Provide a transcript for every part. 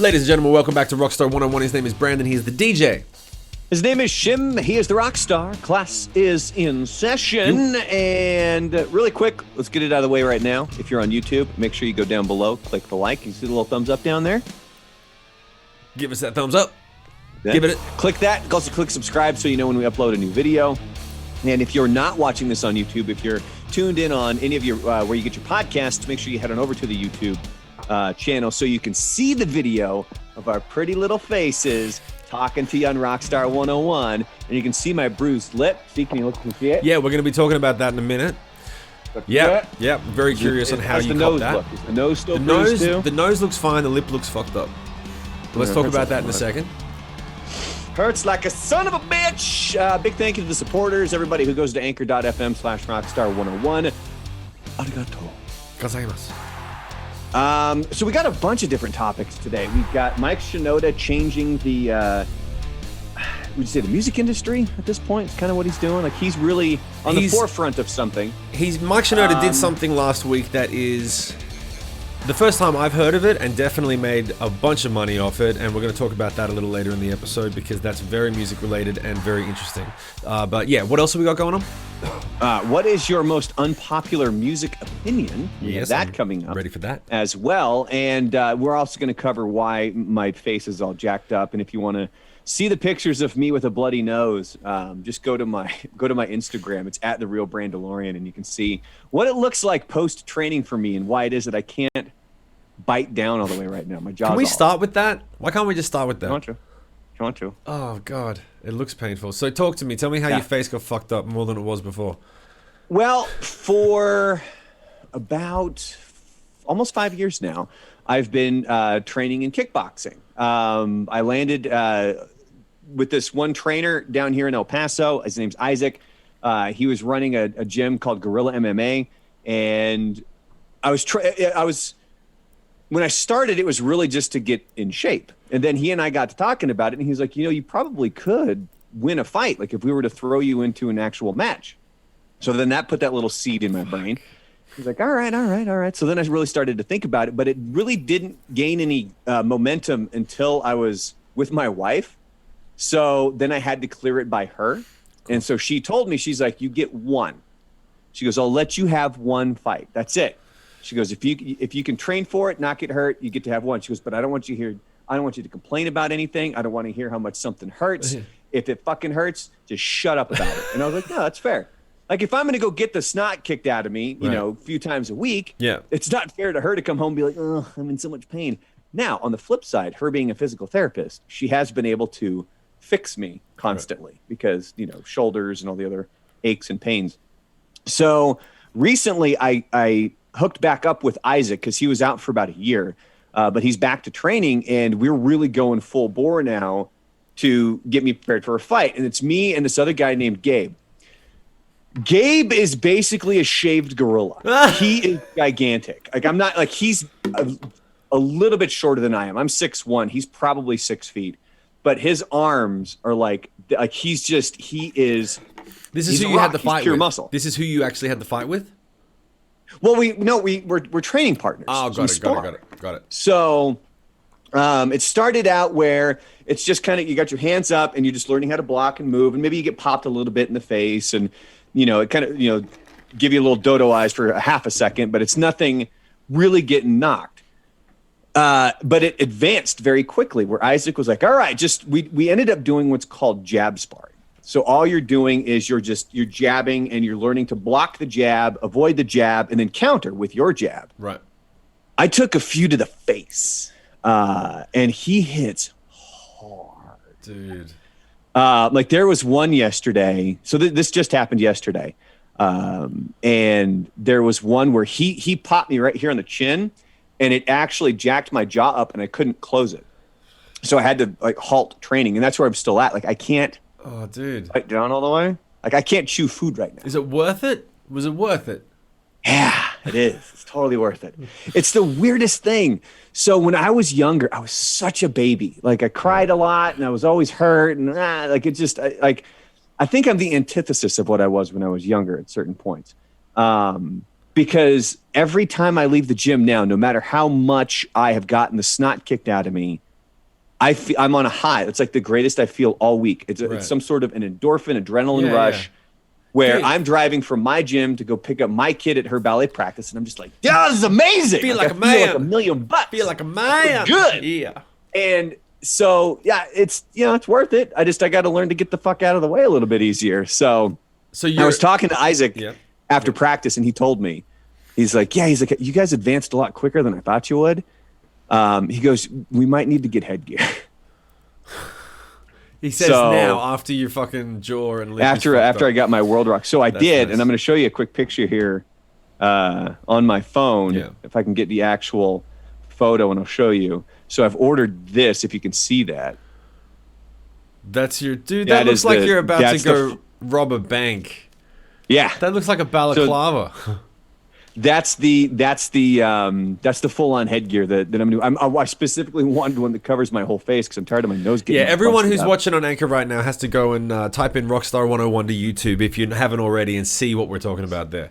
Ladies and gentlemen, welcome back to Rockstar 101. His name is Brandon. He is the DJ. His name is Shim. He is the Rockstar. Class is in session. And really quick, let's get it out of the way right now. If you're on YouTube, make sure you go down below, click the like. You see the little thumbs up down there? Give us that thumbs up. Yeah. Give it. Click that. Also click subscribe so you know when we upload a new video. And if you're not watching this on YouTube, if you're tuned in on any of your where you get your podcasts, make sure you head on over to the YouTube channel so you can see the video of our pretty little faces talking to you on Rockstar 101. And you can see my bruised lip. See, can you look and see it? Yeah, we're going to be talking about that in a minute. Yeah. Very curious on how you caught that. Is the nose still bruised too? The nose looks fine. The lip looks fucked up. Let's talk about that in a second. Hurts like a son of a bitch. Big thank you to the supporters, everybody who goes to anchor.fm/Rockstar101. Arigato. Gozaimasu. So we got a bunch of different topics today. We've got Mike Shinoda changing the, would you say the music industry at this point? It's kind of what he's doing. Like he's really on the forefront of something. Mike Shinoda did something last week that is the first time I've heard of it and definitely made a bunch of money off it. And we're going to talk about that a little later in the episode because that's very music related and very interesting. But yeah, what else have we got going on? What is your most unpopular music opinion? Yes, that coming up. Ready for that as well. And we're also going to cover why my face is all jacked up. And if you want to see the pictures of me with a bloody nose, just go to my Instagram. It's at @TheRealBrandalorian, and you can see what it looks like post training for me and why it is that I can't bite down all the way right now. My jaw's Can we start with that? Why can't we just start with that? You want to? Oh God, it looks painful. So talk to me. Tell me how your face got fucked up more than it was before. Well, for about almost 5 years now, I've been training in kickboxing. I landed with this one trainer down here in El Paso. His name's Isaac. He was running a gym called Gorilla MMA, and when I started, it was really just to get in shape. And then he and I got to talking about it, and he's like, you probably could win a fight, like if we were to throw you into an actual match. So then that put that little seed in my brain. He's like, all right. So then I really started to think about it, but it really didn't gain any momentum until I was with my wife. So then I had to clear it by her. Cool. And so she told me, she's like, you get one. She goes, I'll let you have one fight. That's it. She goes, if you can train for it, not get hurt, you get to have one. She goes, but I don't want you to complain about anything. I don't want to hear how much something hurts. If it fucking hurts, just shut up about it. And I was like, no, that's fair. Like if I'm going to go get the snot kicked out of me, a few times a week, it's not fair to her to come home and be like, oh, I'm in so much pain. Now, on the flip side, her being a physical therapist, she has been able to fix me constantly because, shoulders and all the other aches and pains. So recently I hooked back up with Isaac because he was out for about a year, but he's back to training and we're really going full bore now to get me prepared for a fight. And it's me and this other guy named Gabe. Gabe is basically a shaved gorilla. He is gigantic. Like I'm not like he's a little bit shorter than I am. I'm 6'1". He's probably 6 feet, but his arms are like he is. This is who you had the fight pure with. Muscle. This is who you actually had the fight with. Well, we're training partners. Oh, got it. So it started out where it's just kind of you got your hands up and you're just learning how to block and move, and maybe you get popped a little bit in the face and. It kind of, give you a little dodo eyes for a half a second, but it's nothing really getting knocked. But it advanced very quickly where Isaac was like, all right, we ended up doing what's called jab sparring. So all you're doing is you're jabbing and you're learning to block the jab, avoid the jab, and then counter with your jab. Right. I took a few to the face and he hits hard. Dude. Like there was one yesterday. So this just happened yesterday. And there was one where he popped me right here on the chin and it actually jacked my jaw up and I couldn't close it. So I had to halt training. And that's where I'm still at. Like I can't bite down all the way. Like I can't chew food right now. Is it worth it? Was it worth it? Yeah, it is. It's totally worth it. It's the weirdest thing. So when I was younger, I was such a baby. Like I cried a lot and I was always hurt and I think I'm the antithesis of what I was when I was younger at certain points. Because every time I leave the gym now, no matter how much I have gotten the snot kicked out of me, I'm on a high. It's like the greatest I feel all week. It's some sort of an endorphin, adrenaline rush where Dude. I'm driving from my gym to go pick up my kid at her ballet practice. And I'm just like, yeah, this is amazing. Feel like a I man. feel like $1,000,000. Feel like a man. Good. Yeah. And so, yeah, it's worth it. I got to learn to get the fuck out of the way a little bit easier. So I was talking to Isaac after practice, and he told me, he's like, you guys advanced a lot quicker than I thought you would. He goes, we might need to get headgear. He says now after your fucking jaw and lip after I got my World Rock. So I did, nice. and I'm going to show you a quick picture here on my phone. Yeah. If I can get the actual photo, and I'll show you. So I've ordered this, if you can see that. That's your dude. That looks like you're about to go rob a bank. Yeah, that looks like a balaclava. So, that's the full on headgear that I'm doing. I specifically wanted one that covers my whole face because I'm tired of my nose getting. Yeah, everyone who's watching on Anchor right now has to go and type in Rockstar 101 to YouTube if you haven't already and see what we're talking about there.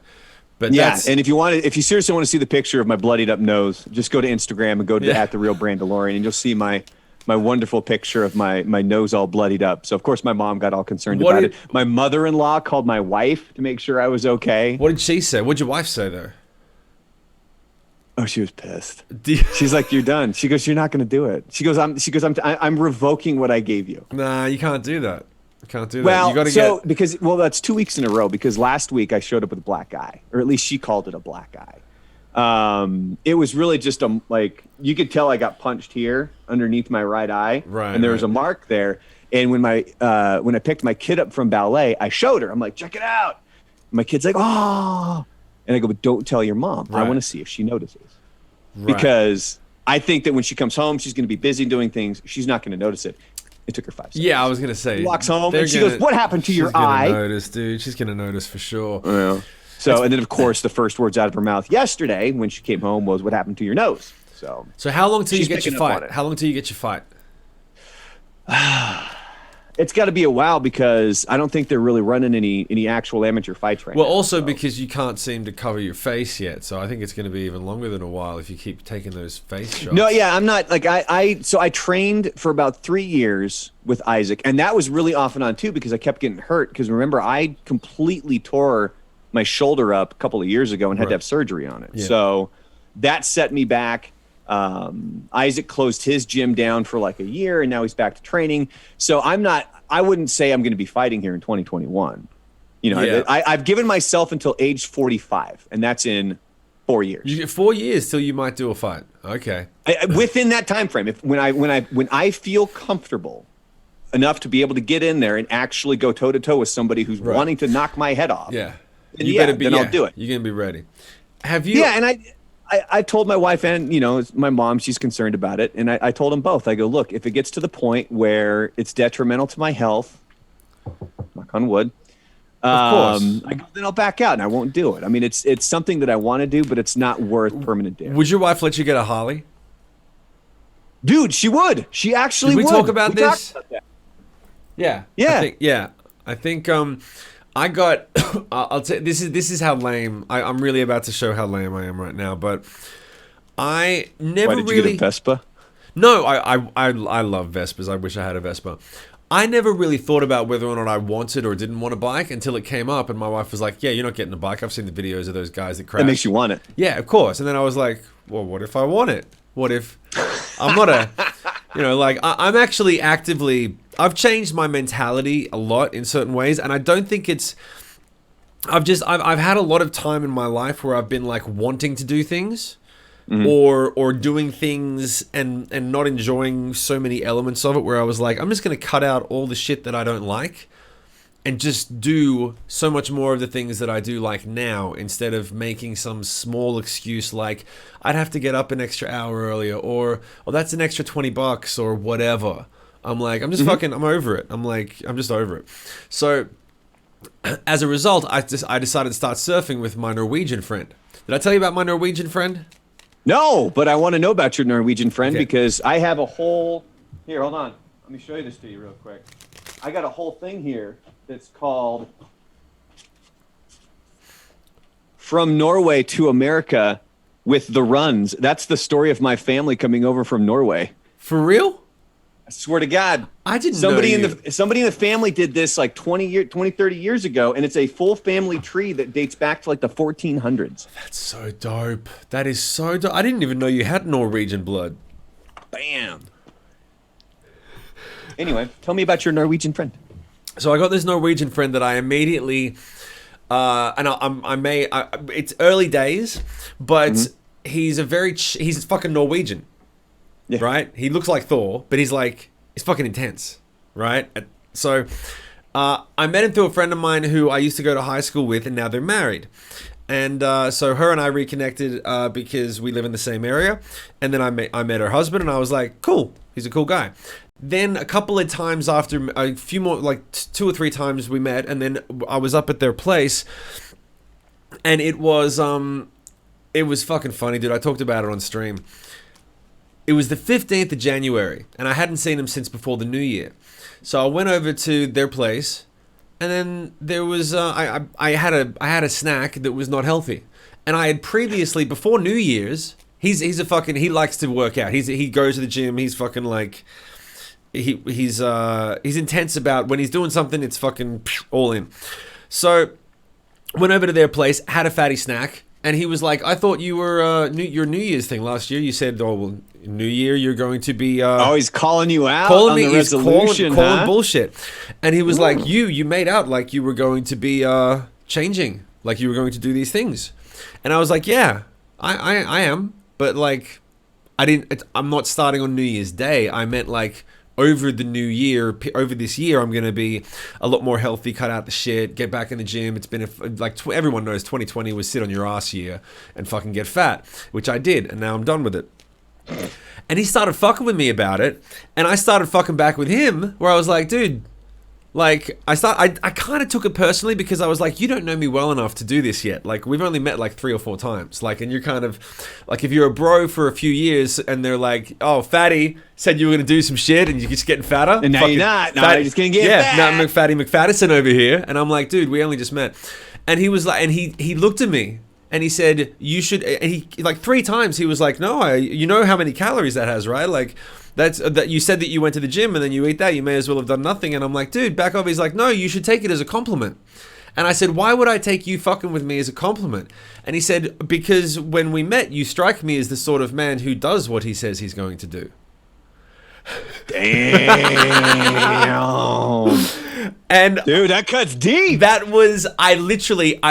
But and if you seriously want to see the picture of my bloodied up nose, just go to Instagram and go to @TheRealBrandalorian, and you'll see my wonderful picture of my nose all bloodied up. So of course my mom got all concerned about it. My mother-in-law called my wife to make sure I was okay. What did she say? What did your wife say though? Oh, she was pissed. She's like, "You're done." She goes, "You're not going to do it." She goes, "I'm revoking what I gave you." Nah, you can't do that. You can't do that. Well, you gotta because that's 2 weeks in a row. Because last week I showed up with a black eye, or at least she called it a black eye. It was really just like you could tell I got punched here underneath my right eye, and there was a mark there. And when I picked my kid up from ballet, I showed her. I'm like, "Check it out." My kid's like, "Oh." And I go, "But don't tell your mom. I want to see if she notices." Because I think that when she comes home, she's going to be busy doing things. She's not going to notice it. It took her 5 seconds. Yeah, I was going to say. She walks home and she goes, "What happened to your eye?" She's going to notice, dude. She's going to notice for sure. Yeah. So, and then of course, the first words out of her mouth yesterday when she came home was, "What happened to your nose?" So how long till you get your fight? How long till you get your fight? It's got to be a while because I don't think they're really running any actual amateur fights right now. Well, also because you can't seem to cover your face yet, so I think it's going to be even longer than a while if you keep taking those face shots. No, yeah, I'm not like So I trained for about 3 years with Isaac, and that was really off and on too because I kept getting hurt. Because remember, I completely tore my shoulder up a couple of years ago and had to have surgery on it. Yeah. So that set me back. Isaac closed his gym down for like a year, and now he's back to training. So I wouldn't say I'm going to be fighting here in 2021. You know, I've given myself until age 45, and that's in 4 years. You get 4 years till you might do a fight. Okay. Within that time frame, when I feel comfortable enough to be able to get in there and actually go toe to toe with somebody who's wanting to knock my head off. Yeah. Then I'll do it. You're going to be ready. Have you? Yeah, and I told my wife and, my mom, she's concerned about it. And I told them both. I go, look, if it gets to the point where it's detrimental to my health, knock on wood, of course. then I'll back out and I won't do it. I mean, it's something that I want to do, but it's not worth permanent damage. Would your wife let you get a Harley? Dude, she would. She actually would. Did we talk about this? Talked about that. Yeah. Yeah. I think I got. I'll tell. This is how lame. I'm really about to show how lame I am right now. But I never Why, did you get a Vespa? No, I love Vespas. I wish I had a Vespa. I never really thought about whether or not I wanted or didn't want a bike until it came up, and my wife was like, "Yeah, you're not getting a bike. I've seen the videos of those guys that crash." That makes you want it. Yeah, of course. And then I was like, "Well, what if I want it? What if I'm not a, I'm actually actively." I've changed my mentality a lot in certain ways, and I don't think it's. I've had a lot of time in my life where I've been like wanting to do things, or doing things and not enjoying so many elements of it. Where I was like, I'm just gonna cut out all the shit that I don't like, and just do so much more of the things that I do like now, instead of making some small excuse like I'd have to get up an extra hour earlier, or that's an extra $20 or whatever. I'm like, I'm just fucking, I'm over it. I'm just over it. So, as a result, I decided to start surfing with my Norwegian friend. Did I tell you about my Norwegian friend? No, but I want to know about your Norwegian friend because I have a whole... Here, hold on. Let me show you this to you real quick. I got a whole thing here that's called From Norway to America with the Runs. That's the story of my family coming over from Norway. For real? I swear to God. I didn't somebody know in the somebody in the family did this like 20, 30 years ago, and it's a full family tree that dates back to like the 1400s. That's so dope. That is so dope. I didn't even know you had Norwegian blood. Bam. Anyway, tell me about your Norwegian friend. So I got this Norwegian friend that I immediately, it's early days, but he's fucking Norwegian, right? He looks like Thor, but he's fucking intense, right? So I met him through a friend of mine who I used to go to high school with, and now they're married. And so her and I reconnected because we live in the same area. And then I met her husband, and I was like, cool, he's a cool guy. Then a couple of times after, a few more, like 2 or 3 times we met, and then I was up at their place, and it was fucking funny, dude. I talked about it on stream. It was the 15th of January, and I hadn't seen him since before the New Year. So I went over to their place, and then there was I had a snack that was not healthy, and I had previously, before New Year's, he likes to work out. He goes to the gym. He's fucking like. He's intense about when he's doing something, it's fucking all in. So went over to their place, had a fatty snack, and he was like, I thought you were your New Year's thing last year. You said, oh well, New Year you're going to be he's calling you out on the resolution, calling bullshit. And he was like, you made out like you were going to be changing, like you were going to do these things. And I was like, yeah, I am, but like I'm not starting on New Year's Day. I meant like over the new year, over this year, I'm going to be a lot more healthy, cut out the shit, get back in the gym. It's been, everyone knows 2020 was sit on your ass year and fucking get fat, which I did, and now I'm done with it. And he started fucking with me about it, and I started fucking back with him, where I was like, dude, like, I kind of took it personally because I was like, you don't know me well enough to do this yet. Like, we've only met like 3 or 4 times. Like, and you're kind of, like, if you're a bro for a few years and they're like, oh, fatty said you were going to do some shit and you're just getting fatter. And now you're not. No, you're just going to get fat. Yeah, now McFattison over here. And I'm like, dude, we only just met. And he was like, and he looked at me and he said, you should, and he, like 3 times he was like, no, you know how many calories that has, right? Like, that you said that you went to the gym and then you eat that, you may as well have done nothing. And I'm like, dude, back off. He's like, no, you should take it as a compliment. And I said, why would I take you fucking with me as a compliment? And he said, because when we met, you strike me as the sort of man who does what he says he's going to do. Damn. And dude, that cuts deep. That was, I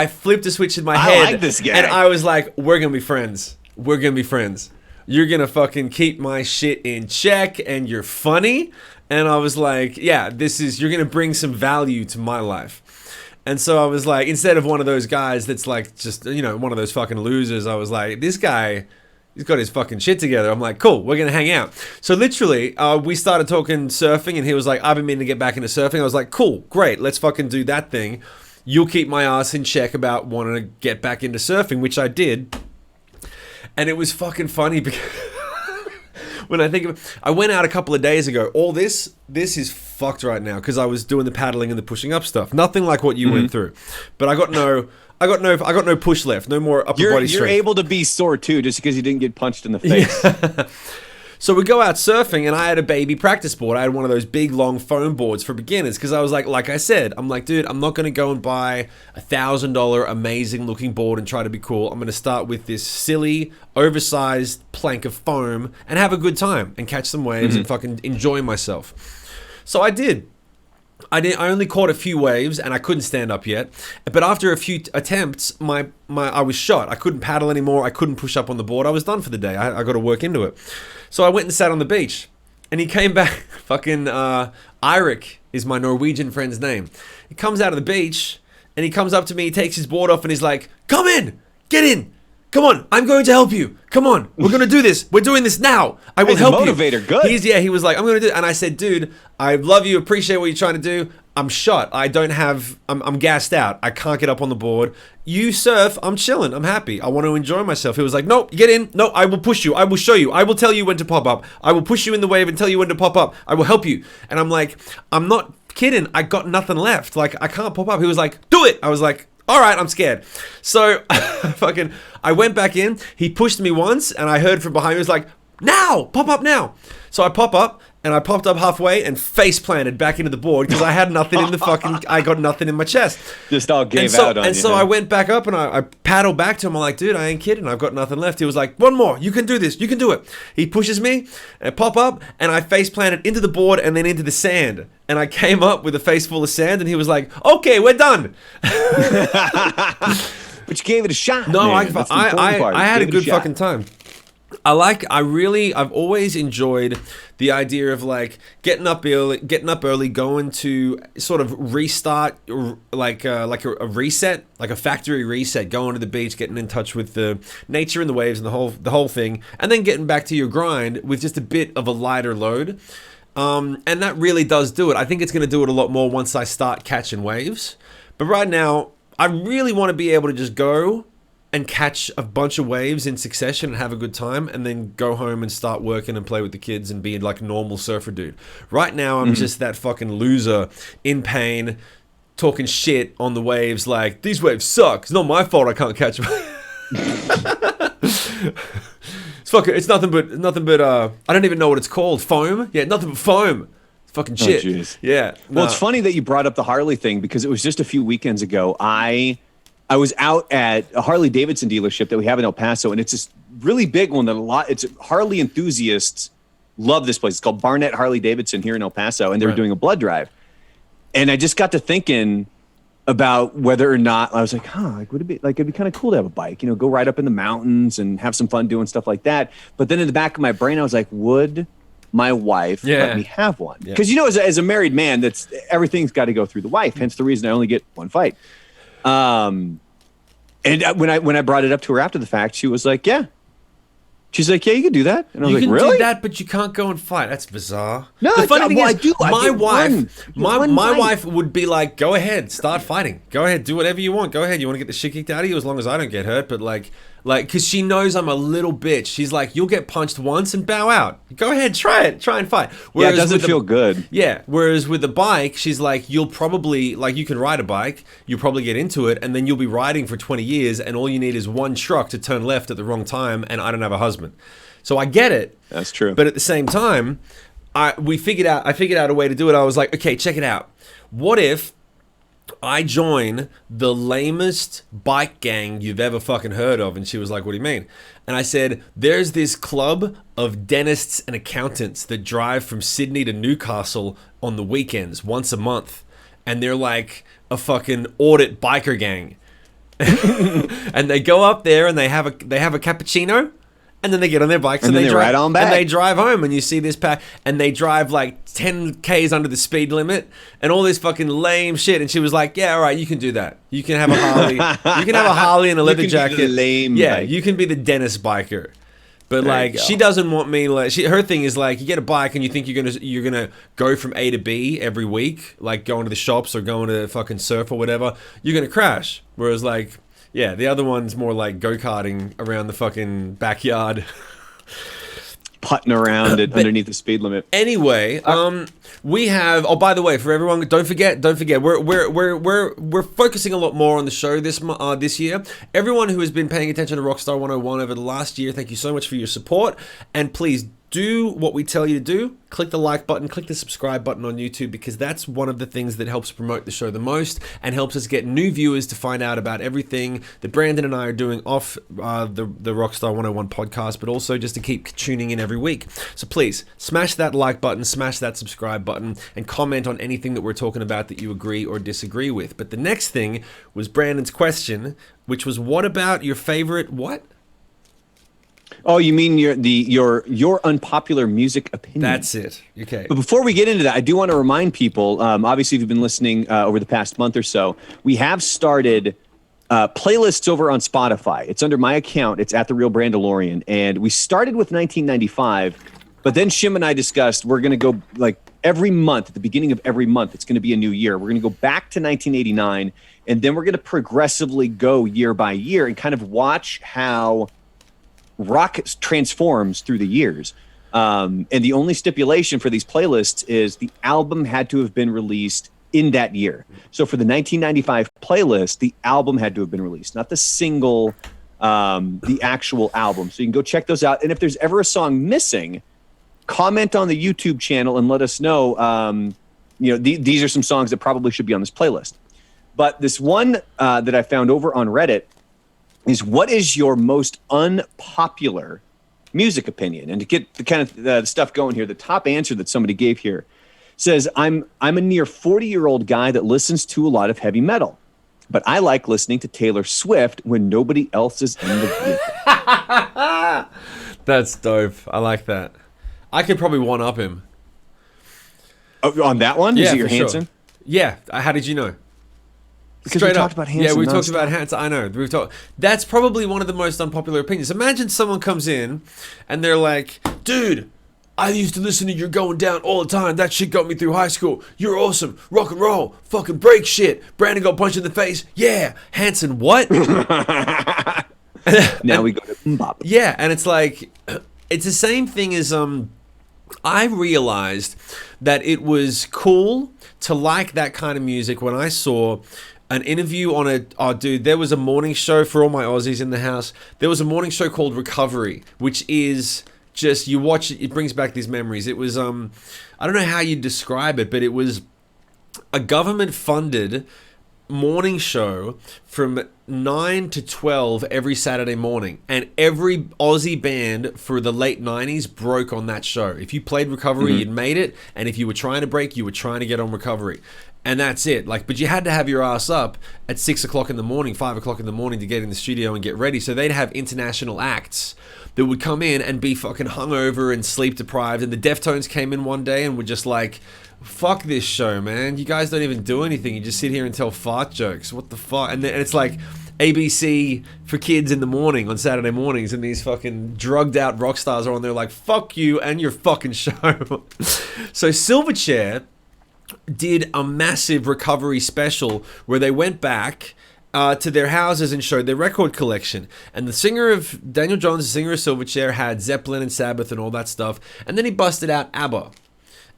flipped a switch in my head. I like this guy. And I was like, we're going to be friends. We're going to be friends. You're going to fucking keep my shit in check and you're funny. And I was like, yeah, you're going to bring some value to my life. And so I was like, instead of one of those guys that's like, just, you know, one of those fucking losers, I was like, this guy, he's got his fucking shit together. I'm like, cool, we're going to hang out. So literally, we started talking surfing and he was like, I've been meaning to get back into surfing. I was like, cool, great, let's fucking do that thing. You'll keep my ass in check about wanting to get back into surfing, which I did. And it was fucking funny because when I think of it, I went out a couple of days ago. All this is fucked right now because I was doing the paddling and the pushing up stuff. Nothing like what you went through, but I got no push left, no more upper body strength. You're able to be sore too, just because you didn't get punched in the face. Yeah. So we go out surfing, and I had a baby practice board. I had one of those big, long foam boards for beginners because I was like I said, I'm like, dude, I'm not going to go and buy $1,000 amazing-looking board and try to be cool. I'm going to start with this silly, oversized plank of foam and have a good time and catch some waves and fucking enjoy myself. So I did. I only caught a few waves and I couldn't stand up yet. But after a few attempts, I was shot. I couldn't paddle anymore. I couldn't push up on the board. I was done for the day. I got to work into it. So I went and sat on the beach. And he came back. Fucking Eirik is my Norwegian friend's name. He comes out of the beach and he comes up to me. He takes his board off and he's like, come in. Get in. Come on, I'm going to help you. Come on, we're going to do this. We're doing this now. I will help you. Motivator, good. He was like, I'm going to do it. And I said, dude, I love you, appreciate what you're trying to do. I'm shot. I'm gassed out. I can't get up on the board. You surf, I'm chilling. I'm happy. I want to enjoy myself. He was like, no, get in. No, I will push you. I will show you. I will tell you when to pop up. I will push you in the wave and tell you when to pop up. I will help you. And I'm like, I'm not kidding. I got nothing left. Like, I can't pop up. He was like, do it. I was like, all right, I'm scared. So I went back in. He pushed me once, and I heard from behind me, he was like, now, pop up now. So I pop up, and I popped up halfway and face planted back into the board because I had nothing in the fucking, I got nothing in my chest. Just all gave out on you. And so I went back up and I paddled back to him. I'm like, dude, I ain't kidding. I've got nothing left. He was like, one more. You can do this. You can do it. He pushes me and pop up and I face planted into the board and then into the sand. And I came up with a face full of sand and he was like, okay, we're done. But you gave it a shot. No, man. I had a good fucking time. I've always enjoyed the idea of like getting up early, going to sort of restart, like a reset, like a factory reset, going to the beach, getting in touch with the nature and the waves and the whole thing, and then getting back to your grind with just a bit of a lighter load. And that really does do it. I think it's going to do it a lot more once I start catching waves. But right now, I really want to be able to just go and catch a bunch of waves in succession and have a good time and then go home and start working and play with the kids and be like a normal surfer dude. Right now, I'm just that fucking loser in pain, talking shit on the waves like, these waves suck. It's not my fault I can't catch them. It's nothing but I don't even know what it's called. Foam? Yeah, nothing but foam. It's fucking shit. Oh, yeah. Well, it's funny that you brought up the Harley thing because it was just a few weekends ago. I was out at a Harley Davidson dealership that we have in El Paso, and it's this really big one that it's Harley enthusiasts love this place. It's called Barnett Harley Davidson here in El Paso, and they were doing a blood drive. And I just got to thinking about whether or not I was like, would it be like, it'd be kind of cool to have a bike, go ride up in the mountains and have some fun doing stuff like that. But then in the back of my brain, I was like, would my wife let me have one? Because, as a married man, everything's got to go through the wife. Hence the reason I only get one fight. And when I brought it up to her after the fact, she was like, yeah. She's like, yeah, you can do that. And I was like, really? You can do that, but you can't go and fight. That's bizarre. No, the funny thing is, I do. My wife would be like, go ahead, start fighting. Go ahead, do whatever you want. Go ahead. You want to get the shit kicked out of you as long as I don't get hurt. But like, because she knows I'm a little bitch. She's like, you'll get punched once and bow out. Go ahead, try it. Try and fight. Whereas it doesn't feel good. Yeah. Whereas with the bike, she's like, you'll probably, like, you can ride a bike, you'll probably get into it, and then you'll be riding for 20 years, and all you need is one truck to turn left at the wrong time, and I don't have a husband. So I get it. That's true. But at the same time, I figured out a way to do it. I was like, okay, check it out. What if I join the lamest bike gang you've ever fucking heard of? And she was like, what do you mean? And I said, there's this club of dentists and accountants that drive from Sydney to Newcastle on the weekends once a month. And they're like a fucking audit biker gang. And they go up there and they have a cappuccino. And then they get on their bikes and they drive on back. And they drive home, and you see this pack, and they drive like 10 Ks under the speed limit, and all this fucking lame shit. And she was like, "Yeah, all right, you can do that. You can have a Harley. You can have a Harley and a leather jacket. Be the lame bike. You can be the dentist biker." But like, she doesn't want me. Like, her thing is like, you get a bike and you think you're gonna go from A to B every week, like going to the shops or going to fucking surf or whatever. You're gonna crash. Whereas like, yeah, the other one's more like go-karting around the fucking backyard. Putting around it underneath the speed limit. Anyway, we have. Oh, by the way, for everyone, don't forget. We're focusing a lot more on the show this year. Everyone who has been paying attention to Rockstar 101 over the last year, thank you so much for your support. And please do what we tell you to do. Click the like button, click the subscribe button on YouTube, because that's one of the things that helps promote the show the most and helps us get new viewers to find out about everything that Brandon and I are doing off the Rockstar 101 podcast, but also just to keep tuning in every week. So please smash that like button, smash that subscribe button, and comment on anything that we're talking about that you agree or disagree with. But the next thing was Brandon's question, which was, what about your favorite what? Oh, you mean your unpopular music opinion? That's it. Okay. But before we get into that, I do want to remind people, obviously, if you've been listening over the past month or so, we have started playlists over on Spotify. It's under my account. It's at The Real Brandalorian. And we started with 1995, but then Shim and I discussed we're going to go like every month, at the beginning of every month, it's going to be a new year. We're going to go back to 1989, and then we're going to progressively go year by year and kind of watch how rock transforms through the years. And the only stipulation for these playlists is the album had to have been released in that year. So for the 1995 playlist, the album had to have been released, not the single the actual album. So you can go check those out. And if there's ever a song missing, comment on the YouTube channel and let us know. These are some songs that probably should be on this playlist. But this one that I found over on Reddit is, what is your most unpopular music opinion? And to get the kind of the stuff going here, the top answer that somebody gave here says, I'm a near 40-year-old guy that listens to a lot of heavy metal, but I like listening to Taylor Swift when nobody else is in the vehicle. That's dope. I like that. I could probably one-up him. Oh, on that one? Yeah, is it your for Hanson? Sure. Yeah. How did you know? Because we talked about Hanson. Yeah, we talked about Hanson. I know. We've talked. That's probably one of the most unpopular opinions. Imagine someone comes in and they're like, dude, I used to listen to You're Going Down all the time. That shit got me through high school. You're awesome. Rock and roll. Fucking break shit. Brandon got punched in the face. Yeah. Hanson, what? Now we go to Mbop. Yeah, and it's like, it's the same thing as, I realized that it was cool to like that kind of music when I saw an interview on there was a morning show for all my Aussies in the house. There was a morning show called Recovery, which is just, you watch it, it brings back these memories. It was, I don't know how you describe it, but it was a government-funded morning show from 9 to 12 every Saturday morning, and every Aussie band for the late 90s broke on that show. If you played Recovery, you'd made it, and if you were trying to break, you were trying to get on Recovery. And that's it. But you had to have your ass up at 6 o'clock in the morning, 5 o'clock in the morning to get in the studio and get ready. So they'd have international acts that would come in and be fucking hungover and sleep deprived. And the Deftones came in one day and were just like, fuck this show, man. You guys don't even do anything. You just sit here and tell fart jokes. What the fuck? And it's like ABC for kids in the morning on Saturday mornings, and these fucking drugged out rock stars are on there like, fuck you and your fucking show. So Silverchair did a massive Recovery special where they went back to their houses and showed their record collection. And the singer of Daniel Johns, the singer of Silverchair, had Zeppelin and Sabbath and all that stuff. And then he busted out ABBA.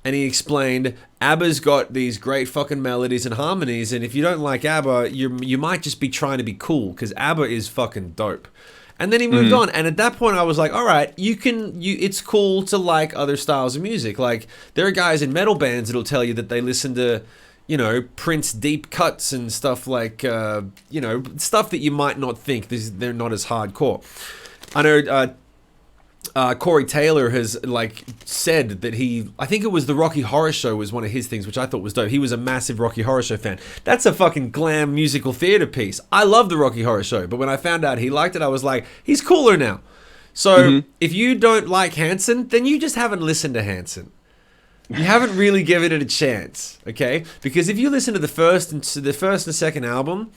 And he explained, ABBA's got these great fucking melodies and harmonies, and if you don't like ABBA, you might just be trying to be cool, because ABBA is fucking dope. And then he moved on, and at that point I was like, all right, it's cool to like other styles of music. Like, there are guys in metal bands that'll tell you that they listen to, Prince deep cuts and stuff like, stuff that you might not think they're not as hardcore. I know Corey Taylor has said that I think it was the Rocky Horror Show was one of his things, which I thought was dope. He was a massive Rocky Horror Show fan. That's a fucking glam musical theater piece. I love the Rocky Horror Show, but when I found out he liked it, I was like, he's cooler now. So if you don't like Hanson, then you just haven't listened to Hanson. You haven't really given it a chance, okay? Because if you listen to the first and second album,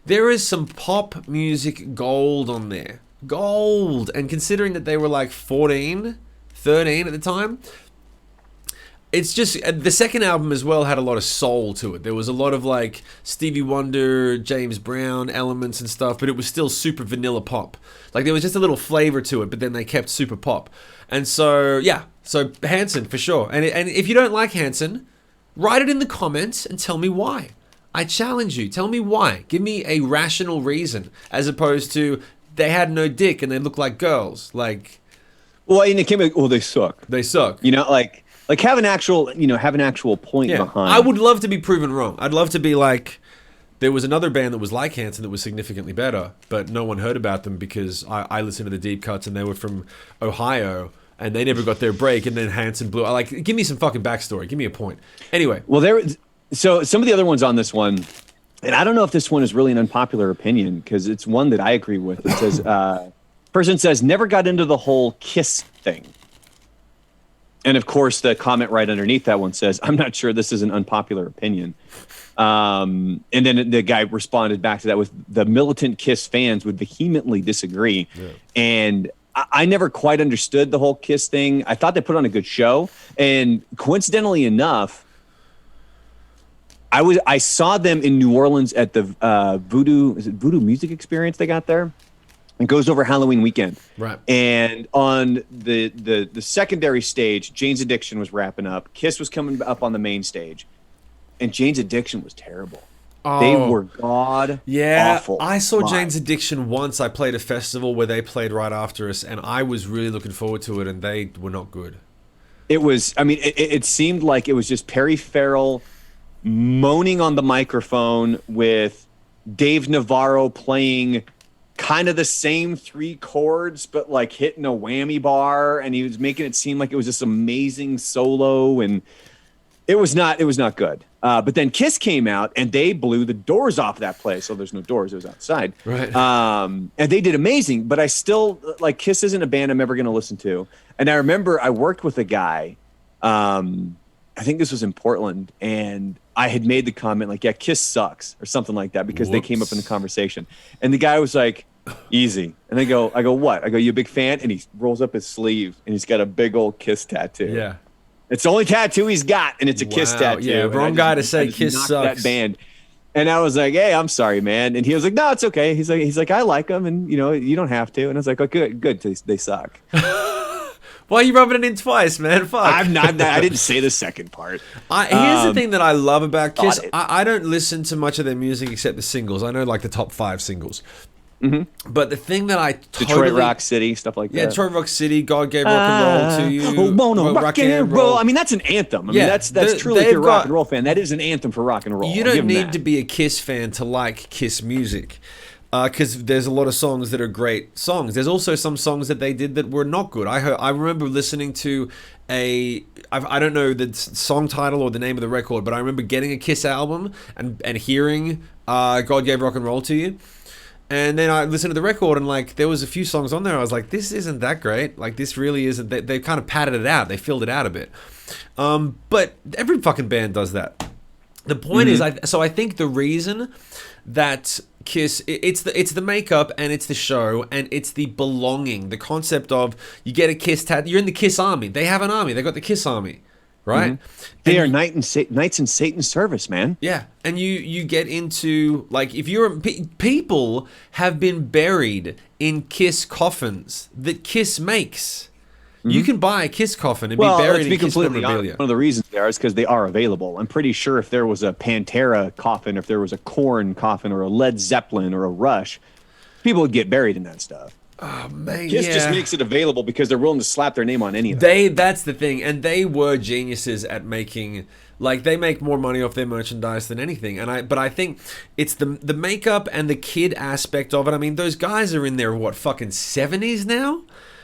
there is some pop music gold on there. Gold. And considering that they were like 14, 13 at the time, it's just, the second album as well had a lot of soul to it. There was a lot of like Stevie Wonder, James Brown elements and stuff, but it was still super vanilla pop. Like, there was just a little flavor to it, but then they kept super pop. And so, yeah, so Hanson for sure. And if you don't like Hanson, write it in the comments and tell me why. I challenge you. Tell me why. Give me a rational reason, as opposed to, they had no dick and they look like girls. Like, well, and it came like, oh, they suck. They suck. Like have an actual point behind. I would love to be proven wrong. I'd love to be like, there was another band that was like Hanson that was significantly better, but no one heard about them because I listened to the deep cuts and they were from Ohio and they never got their break, and then Hanson blew. Give me some fucking backstory. Give me a point. Anyway. Well, so some of the other ones on this one, and I don't know if this one is really an unpopular opinion, because it's one that I agree with. It says, person says, never got into the whole Kiss thing. And of course, the comment right underneath that one says, I'm not sure this is an unpopular opinion. And then the guy responded back to that with, the militant Kiss fans would vehemently disagree. Yeah. And I never quite understood the whole Kiss thing. I thought they put on a good show. And coincidentally enough, I saw them in New Orleans at the Voodoo Music Experience they got there. It goes over Halloween weekend. Right. And on the secondary stage, Jane's Addiction was wrapping up. Kiss was coming up on the main stage. And Jane's Addiction was terrible. They Oh, were god yeah. awful. I saw live. Jane's Addiction once. I played a festival where they played right after us, and I was really looking forward to it, and they were not good. It was. I mean, it seemed like it was just Perry Farrell moaning on the microphone with Dave Navarro playing kind of the same three chords, but like hitting a whammy bar, and he was making it seem like it was this amazing solo, and it was not good. But then Kiss came out and they blew the doors off that place. So there's no doors; it was outside. Right. And they did amazing. But I still like Kiss isn't a band I'm ever going to listen to. And I remember I worked with a guy. I think this was in Portland, and I had made the comment like, "Yeah, Kiss sucks" or something like that because they came up in the conversation. And the guy was like, "Easy." And I go, "What?" I go, "You a big fan?" And he rolls up his sleeve and he's got a big old Kiss tattoo. Yeah. It's the only tattoo he's got, and it's a Kiss tattoo. Yeah, And wrong guy to say Kiss knocked sucks. That band. And I was like, "Hey, I'm sorry, man." And he was like, "No, it's okay." He's like, "I like them, and you don't have to." And I was like, "Oh, good. They suck." Why are you rubbing it in twice, man? Fuck. I'm not. I didn't say the second part. Here's the thing that I love about Kiss. it. I don't listen to much of their music except the singles. I know like the top 5 singles. But the thing that I totally... Detroit Rock City, stuff like Yeah, that. Detroit Rock City, God Gave Rock and Roll to You. Rock and roll. I mean, that's an anthem. I mean, that's truly, if you're a rock and roll fan, that is an anthem for rock and roll. You don't need to be a Kiss fan to like Kiss music. Because there's a lot of songs that are great songs. There's also some songs that they did that were not good. I remember listening to I don't know the song title or the name of the record, but I remember getting a Kiss album and hearing God Gave Rock and Roll to You. And then I listened to the record, and like there was a few songs on there. I was like, this isn't that great. Like this really isn't. They kind of padded it out. They filled it out a bit. But every fucking band does that. The point is, I think the reason that Kiss, it's the makeup and it's the show and it's the belonging, the concept of you get a Kiss tattoo. You're in the Kiss army. They have an army. They got the Kiss army, right? They are knights in Satan's service, man. Yeah, and you get into like if you're people have been buried in Kiss coffins that Kiss makes. You can buy a Kiss coffin and be buried in Kiss memorabilia. One of the reasons they are is because they are available. I'm pretty sure if there was a Pantera coffin, if there was a Korn coffin, or a Led Zeppelin, or a Rush, people would get buried in that stuff. Oh man, Kiss just makes it available because they're willing to slap their name on any of it. That's the thing, and they were geniuses at making. Like they make more money off their merchandise than anything, but I think it's the makeup and the kid aspect of it. I mean, those guys are in their fucking 70s now.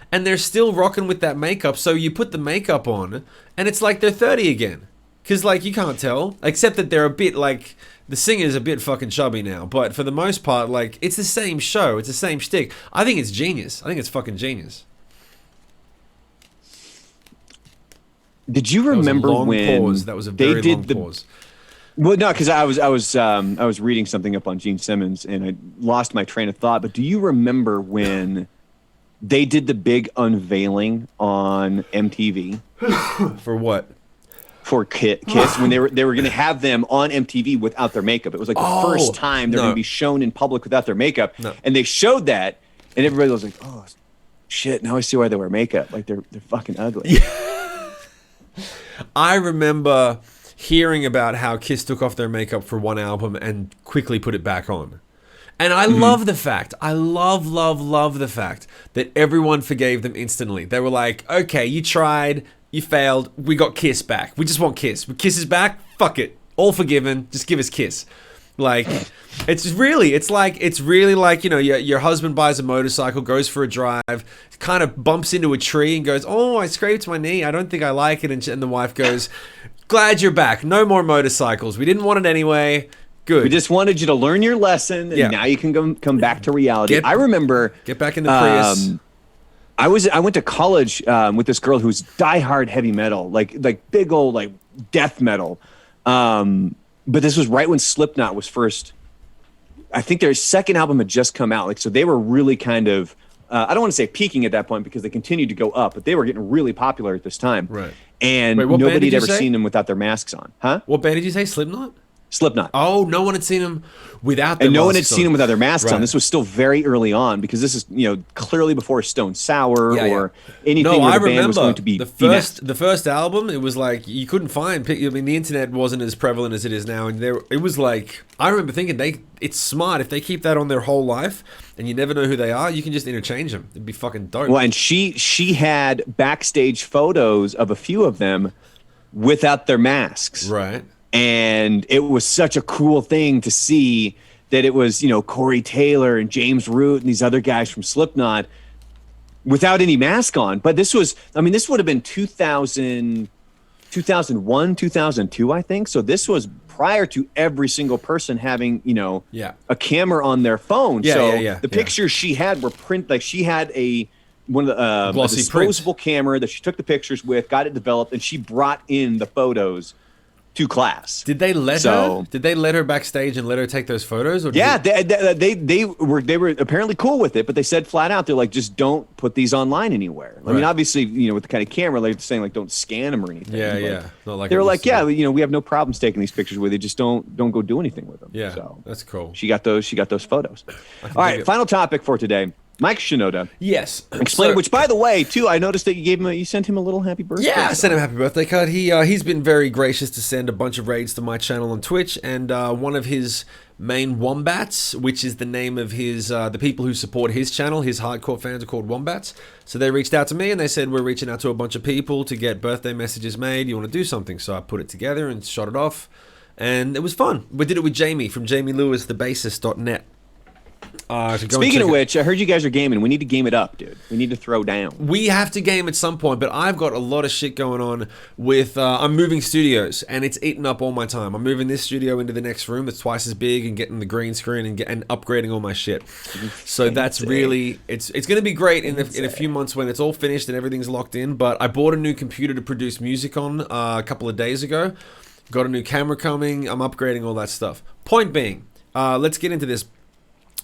And they're still rocking with that makeup. So you put the makeup on, and it's like they're 30 again. Because, like, you can't tell. Except that they're a bit, like, the singer's a bit fucking chubby now. But for the most part, like, it's the same show. It's the same shtick. I think it's genius. I think it's fucking genius. Did you remember when that was a very long pause. Well, no, because I was reading something up on Gene Simmons, and I lost my train of thought. But do you remember when... they did the big unveiling on MTV for what? For Kiss when they were going to have them on MTV without their makeup. It was like the first time they're going to be shown in public without their makeup. No. And they showed that, and everybody was like, "Oh shit! Now I see why they wear makeup. Like they're fucking ugly." Yeah. I remember hearing about how Kiss took off their makeup for one album and quickly put it back on. And I love the fact, I love the fact that everyone forgave them instantly. They were like, okay, you tried, you failed, we got Kiss back. We just want Kiss. Kiss is back, fuck it. All forgiven, just give us Kiss. Like, it's really like, you know, your husband buys a motorcycle, goes for a drive, kind of bumps into a tree and goes, oh, I scraped my knee, I don't think I like it. And the wife goes, glad you're back, no more motorcycles. We didn't want it anyway. Good. We just wanted you to learn your lesson, and now you can come back to reality. I remember get back in the Prius. I went to college with this girl who's diehard heavy metal, like big old like death metal. But this was right when Slipknot was first. I think their second album had just come out, like so they were really kind of. I don't want to say peaking at that point because they continued to go up, but they were getting really popular at this time. Right. And nobody had ever seen them without their masks on. Huh? What band did you say? Slipknot? Slipknot. Oh, no one had seen him without their And no one had masks seen on. him without their masks Right. on. This was still very early on because this is, clearly before Stone Sour or anything where the band was going to be No, I remember demasked. the first album. It was like you couldn't find. I mean, the internet wasn't as prevalent as it is now, and it was like I remember thinking it's smart if they keep that on their whole life, and you never know who they are. You can just interchange them. It'd be fucking dope. Well, and she had backstage photos of a few of them without their masks. Right. And it was such a cool thing to see that it was, Corey Taylor and James Root and these other guys from Slipknot without any mask on. But this would have been 2001, 2002, I think. So this was prior to every single person having, a camera on their phone. The pictures she had were she had a disposable camera that she took the pictures with, got it developed, and she brought in the photos to class. Did they let her? Did they let her backstage and let her take those photos? Or they were apparently cool with it, but they said flat out, they're like, just don't put these online anywhere. I mean, obviously, with the kind of camera, they're saying like, don't scan them or anything. Not like they were like, we have no problems taking these pictures with you. Just don't go do anything with them. Yeah, so that's cool. She got those photos. All right, final topic for today. Mike Shinoda. Yes. Explain. Which, by the way, too, I noticed that you sent him a little happy birthday. Yeah, I sent him a happy birthday card. He's been very gracious to send a bunch of raids to my channel on Twitch, and one of his main wombats, which is the name of his the people who support his channel, his hardcore fans are called wombats. So they reached out to me and they said, we're reaching out to a bunch of people to get birthday messages made. You want to do something? So I put it together and shot it off, and it was fun. We did it with Jamie from Jamie Lewis, the bassist.net. Speaking of which, I heard you guys are gaming. We need to game it up, dude. We need to throw down. We have to game at some point, but I've got a lot of shit going on with... I'm moving studios, and it's eating up all my time. I'm moving this studio into the next room that's twice as big and getting the green screen and upgrading all my shit. So that's really... It's going to be great in a few months when it's all finished and everything's locked in, but I bought a new computer to produce music on a couple of days ago. Got a new camera coming. I'm upgrading all that stuff. Point being, let's get into this.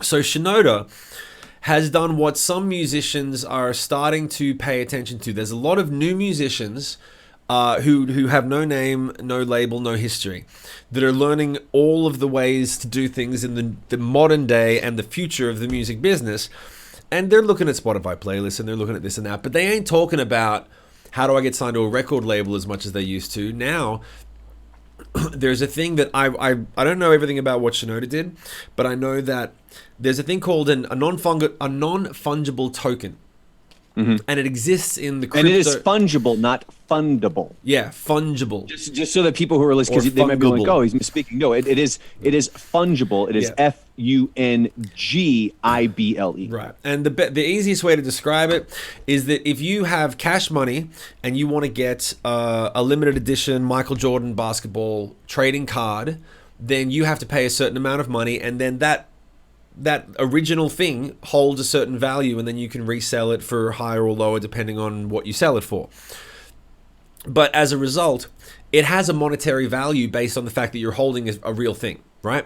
So Shinoda has done what some musicians are starting to pay attention to. There's a lot of new musicians who have no name, no label, no history, that are learning all of the ways to do things in the modern day and the future of the music business. And they're looking at Spotify playlists and they're looking at this and that, but they ain't talking about how do I get signed to a record label as much as they used to. Now, there's a thing that I don't know everything about what Shinoda did, but I know that there's a thing called a non-fungible token. Mm-hmm. And it exists in the crypto. And it is fungible, not fundable. Yeah, fungible. Just so that people who are listening, because they might be like, oh, he's misspeaking. No, it is fungible. It is fungible. Right. And the easiest way to describe it is that if you have cash money and you want to get a limited edition Michael Jordan basketball trading card, then you have to pay a certain amount of money, and then that original thing holds a certain value, and then you can resell it for higher or lower depending on what you sell it for. But as a result, it has a monetary value based on the fact that you're holding a real thing, right?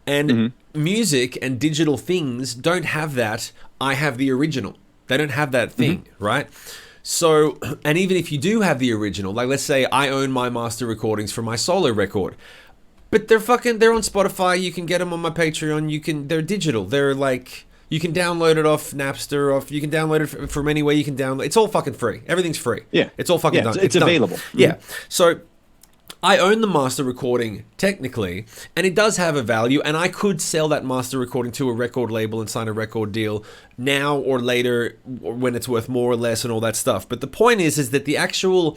And music and digital things don't have that. I have the original. They don't have that thing, right? So, and even if you do have the original, like let's say I own my master recordings for my solo record, but they're on Spotify. You can get them on my Patreon. They're digital. They're like, you can download it off Napster, you can download it from anywhere you can download. It's all fucking free. Everything's free. Yeah. It's all fucking done. It's available. Done. Yeah. So I own the master recording technically, and it does have a value, and I could sell that master recording to a record label and sign a record deal now or later when it's worth more or less and all that stuff. But the point is that the actual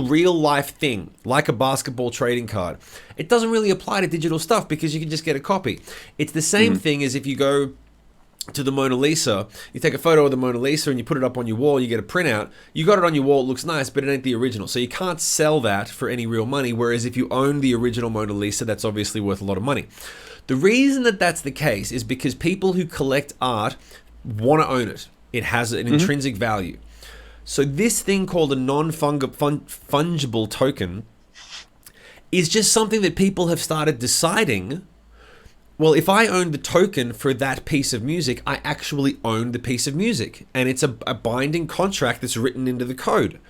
real life thing, like a basketball trading card, it doesn't really apply to digital stuff because you can just get a copy. It's the same thing as if you go to the Mona Lisa, you take a photo of the Mona Lisa and you put it up on your wall, you get a printout, you got it on your wall, it looks nice, but it ain't the original. So you can't sell that for any real money, whereas if you own the original Mona Lisa, that's obviously worth a lot of money. The reason that that's the case is because people who collect art want to own it. It has an intrinsic value. So this thing called a non-fungible token is just something that people have started deciding, well, if I own the token for that piece of music, I actually own the piece of music. And it's a binding contract that's written into the code,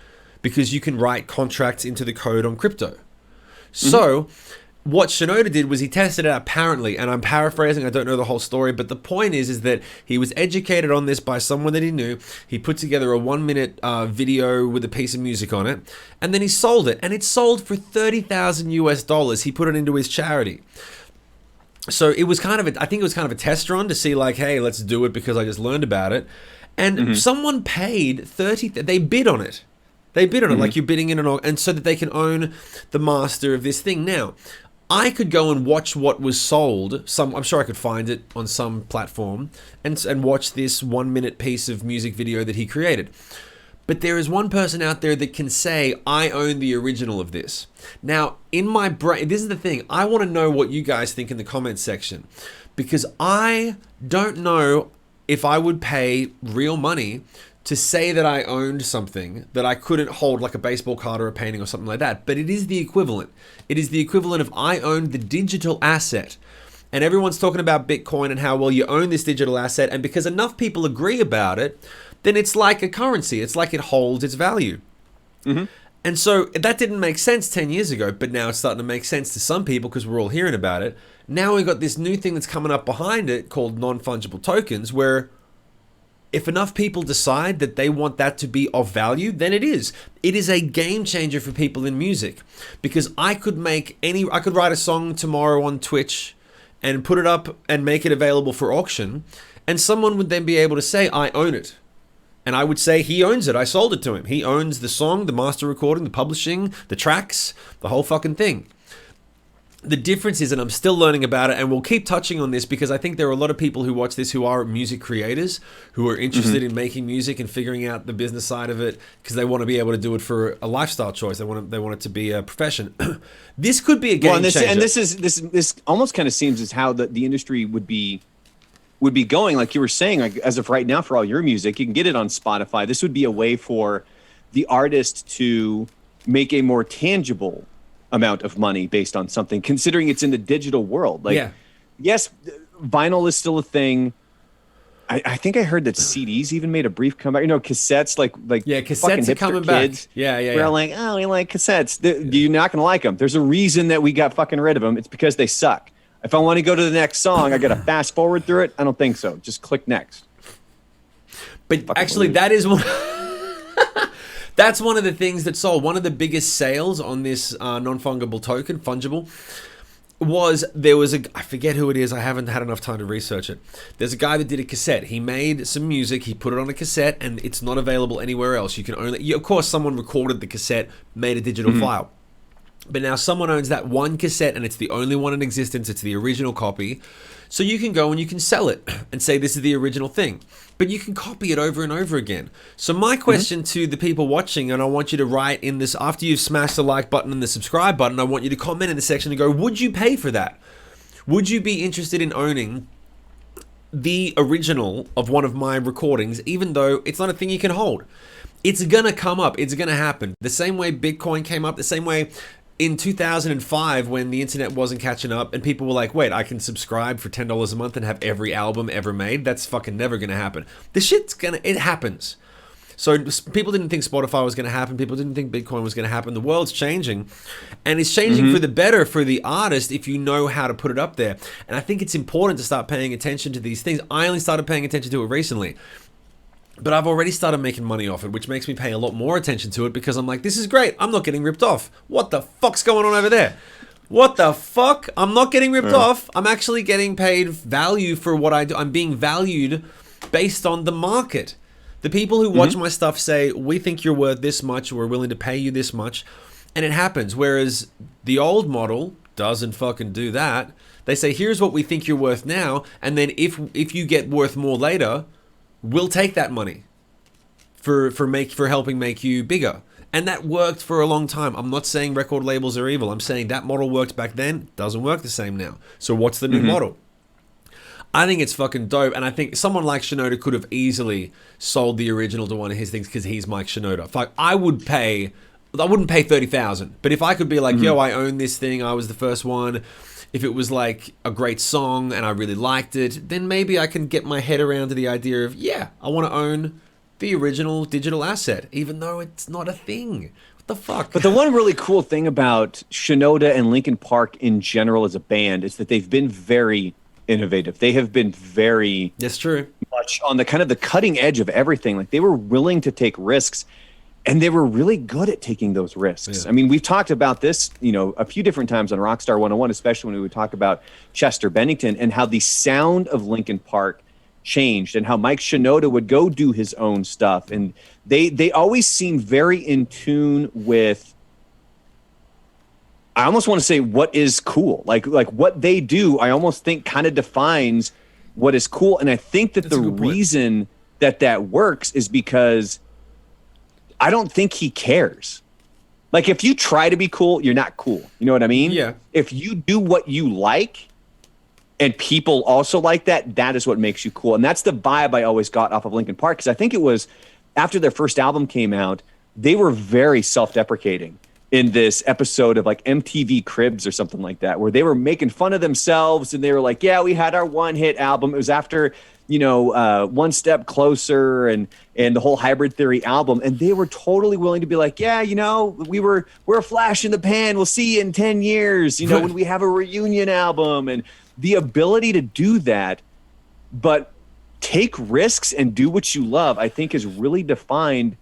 because you can write contracts into the code on crypto. So what Shinoda did was he tested it out, apparently, and I'm paraphrasing, I don't know the whole story, but the point is that he was educated on this by someone that he knew. He put together a 1-minute video with a piece of music on it, and then he sold it, and it sold for $30,000 US. He put it into his charity. So it was kind of I think it was kind of a test run to see like, hey, let's do it because I just learned about it. And someone paid they bid on it. They bid on it like you're bidding in and so that they can own the master of this thing. Now, I could go and watch what was sold. I'm sure I could find it on some platform and watch this 1-minute piece of music video that he created. But there is one person out there that can say, I own the original of this. Now, in my brain, this is the thing. I want to know what you guys think in the comments section. Because I don't know if I would pay real money to say that I owned something that I couldn't hold, like a baseball card or a painting or something like that. But it is the equivalent. It is the equivalent of I owned the digital asset. And everyone's talking about Bitcoin and how, well, you own this digital asset. And because enough people agree about it, then it's like a currency. It's like it holds its value. And so that didn't make sense 10 years ago, but now it's starting to make sense to some people because we're all hearing about it. Now we've got this new thing that's coming up behind it called non-fungible tokens, where if enough people decide that they want that to be of value, then it is. It is a game changer for people in music, because I could write a song tomorrow on Twitch and put it up and make it available for auction, and someone would then be able to say, I own it. And I would say, he owns it. I sold it to him. He owns the song, the master recording, the publishing, the tracks, the whole fucking thing. The difference is, and I'm still learning about it, and we'll keep touching on this because I think there are a lot of people who watch this who are music creators, who are interested in making music and figuring out the business side of it because they want to be able to do it for a lifestyle choice. They want it to be a profession. This could be a game changer. And this almost kind of seems as how the industry would be going. Like you were saying, like as of right now, for all your music, you can get it on Spotify. This would be a way for the artist to make a more tangible amount of money based on something, considering it's in the digital world. Like, yes, vinyl is still a thing. I think I heard that CDs even made a brief comeback. You know, cassettes, like cassettes are coming back. We're like, oh, we like cassettes. You're not gonna like them. There's a reason that we got fucking rid of them. It's because they suck. If I want to go to the next song, I got to fast forward through it. I don't think so. Just click next. But actually, that is one. That's one of the things that sold. One of the biggest sales on this non-fungible token, fungible, was I forget who it is. I haven't had enough time to research it. There's a guy that did a cassette. He made some music. He put it on a cassette, and it's not available anywhere else. You can only, of course, someone recorded the cassette, made a digital file. But now someone owns that one cassette, and it's the only one in existence. It's the original copy. So you can go and you can sell it and say this is the original thing. But you can copy it over and over again. So my question to the people watching, and I want you to write in this, after you've smashed the like button and the subscribe button, I want you to comment in the section and go, would you pay for that? Would you be interested in owning the original of one of my recordings, even though it's not a thing you can hold? It's going to come up. It's going to happen. The same way Bitcoin came up, the same way in 2005 when the internet wasn't catching up and people were like, wait, I can subscribe for $10 a month and have every album ever made. That's fucking never going to happen. This shit's it happens. So people didn't think Spotify was going to happen. People didn't think Bitcoin was going to happen. The world's changing, and it's changing for the better for the artist if you know how to put it up there. And I think it's important to start paying attention to these things. I only started paying attention to it recently, but I've already started making money off it, which makes me pay a lot more attention to it because I'm like, this is great. I'm not getting ripped off. What the fuck's going on over there? What the fuck? I'm not getting ripped off. I'm actually getting paid value for what I do. I'm being valued based on the market. The people who watch my stuff say, we think you're worth this much. We're willing to pay you this much. And it happens. Whereas the old model doesn't fucking do that. They say, here's what we think you're worth now. And then if you get worth more later, we'll take that money for helping make you bigger. And that worked for a long time. I'm not saying record labels are evil. I'm saying that model worked back then, doesn't work the same now. So what's the new model? I think it's fucking dope. And I think someone like Shinoda could have easily sold the original to one of his things because he's Mike Shinoda. Like, I wouldn't pay $30,000. But if I could be like, yo, I own this thing. I was the first one. If it was like a great song and I really liked it, then maybe I can get my head around to the idea of, yeah, I want to own the original digital asset, even though it's not a thing. What the fuck? But the one really cool thing about Shinoda and Linkin Park in general as a band is that they've been very innovative. They have been very That's true. much on the kind of the cutting edge of everything. Like they were willing to take risks, and they were really good at taking those risks. Yeah. I mean, we've talked about this, a few different times on Rockstar 101, especially when we would talk about Chester Bennington and how the sound of Linkin Park changed and how Mike Shinoda would go do his own stuff. And they always seem very in tune with, I almost want to say, what is cool. Like what they do, I almost think kind of defines what is cool. And I think that the reason that works is because I don't think he cares. Like if you try to be cool, you're not cool. You know what I mean? Yeah. If you do what you like and people also like that, that is what makes you cool. And that's the vibe I always got off of Linkin Park. Because I think it was after their first album came out, they were very self-deprecating in this episode of like MTV Cribs or something like that, where they were making fun of themselves and they were like, yeah, we had our one hit album. It was after, One Step Closer and the whole Hybrid Theory album. And they were totally willing to be like, yeah, we're a flash in the pan. We'll see you in 10 years, when we have a reunion album. And the ability to do that, but take risks and do what you love, I think is really defined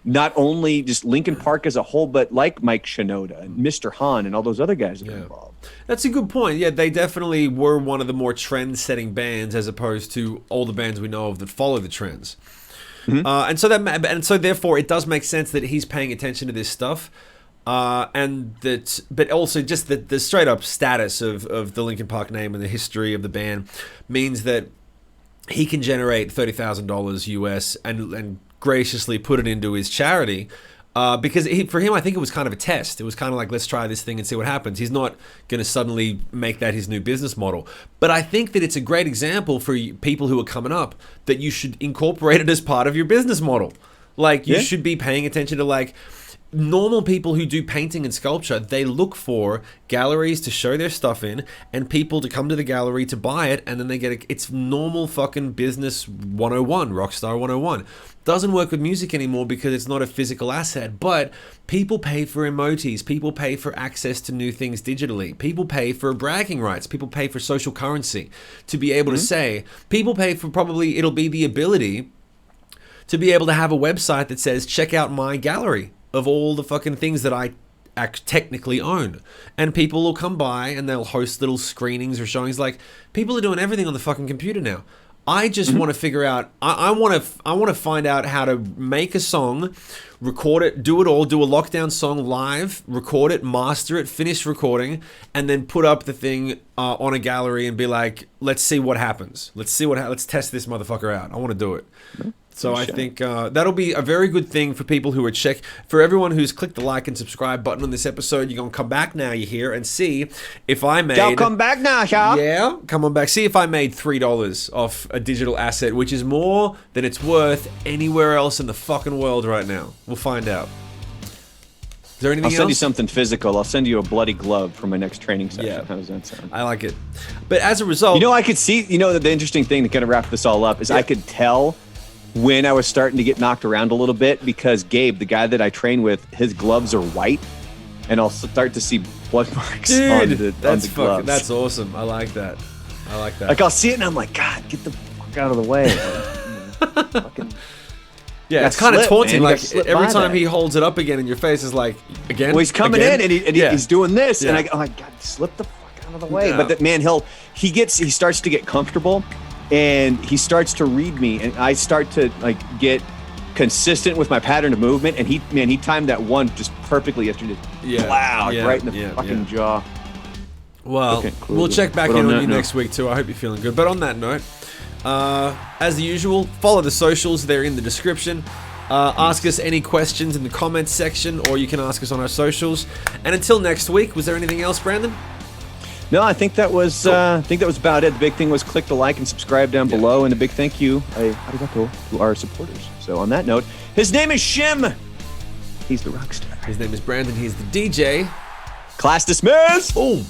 not only just Linkin Park as a whole, but like Mike Shinoda and Mr. Han and all those other guys that are involved. That's a good point. Yeah, they definitely were one of the more trend-setting bands as opposed to all the bands we know of that follow the trends. Mm-hmm. And so therefore it does make sense that he's paying attention to this stuff. But also just the straight up status of the Linkin Park name and the history of the band means that he can generate $30,000 US and graciously put it into his charity. Because for him, I think it was kind of a test. It was kind of like, let's try this thing and see what happens. He's not going to suddenly make that his new business model. But I think that it's a great example for people who are coming up that you should incorporate it as part of your business model. Like, you should be paying attention to, like, normal people who do painting and sculpture. They look for galleries to show their stuff in and people to come to the gallery to buy it, and then they get it's normal fucking business 101, Rockstar 101. Doesn't work with music anymore because it's not a physical asset, but people pay for emojis, people pay for access to new things digitally, people pay for bragging rights, people pay for social currency to be able to say, people pay for probably, it'll be the ability to be able to have a website that says, check out my gallery of all the fucking things that I technically own. And people will come by and they'll host little screenings or showings. Like, people are doing everything on the fucking computer now. I just want to figure out, I want to find out how to make a song, record it, do it all, do a lockdown song live, record it, master it, finish recording, and then put up the thing on a gallery and be like, let's see what happens. Let's test this motherfucker out. I want to do it. So I think that'll be a very good thing for people who are for everyone who's clicked the like and subscribe button on this episode. You're going to come back now, you hear, and see if I made... Y'all come back now, y'all. Yeah, come on back. See if I made $3 off a digital asset, which is more than it's worth anywhere else in the fucking world right now. We'll find out. Is there anything else? I'll send you something physical. I'll send you a bloody glove for my next training session. Yeah. How does that sound? I like it. But as a result... I could see... the interesting thing to kind of wrap this all up is I could tell when I was starting to get knocked around a little bit because Gabe, the guy that I train with, his gloves are white, and I'll start to see blood marks on the gloves. That's awesome. I like that. Like, I'll see it and I'm like, God, get the fuck out of the way. Yeah, it's kind of taunting. Like, every time he holds it up again in your face is like, again? Well, he's coming in and he's doing this, and I go, oh my God, slip the fuck out of the way. Yeah. But that man, he starts to get comfortable. And he starts to read me, and I start to get consistent with my pattern of movement. And he timed that one just perfectly yesterday. Right in the fucking jaw. Well, okay, cool. We'll check back in on you next week too. I hope you're feeling good. But on that note, as usual, follow the socials. They're in the description. Ask us any questions in the comments section, or you can ask us on our socials. And until next week, was there anything else, Brandon? No, I think that was about it. The big thing was click the like and subscribe down below, and a big thank you arigato to our supporters. So on that note, his name is Shim. He's the Rockstar. His name is Brandon. He's the DJ. Class dismissed. Boom.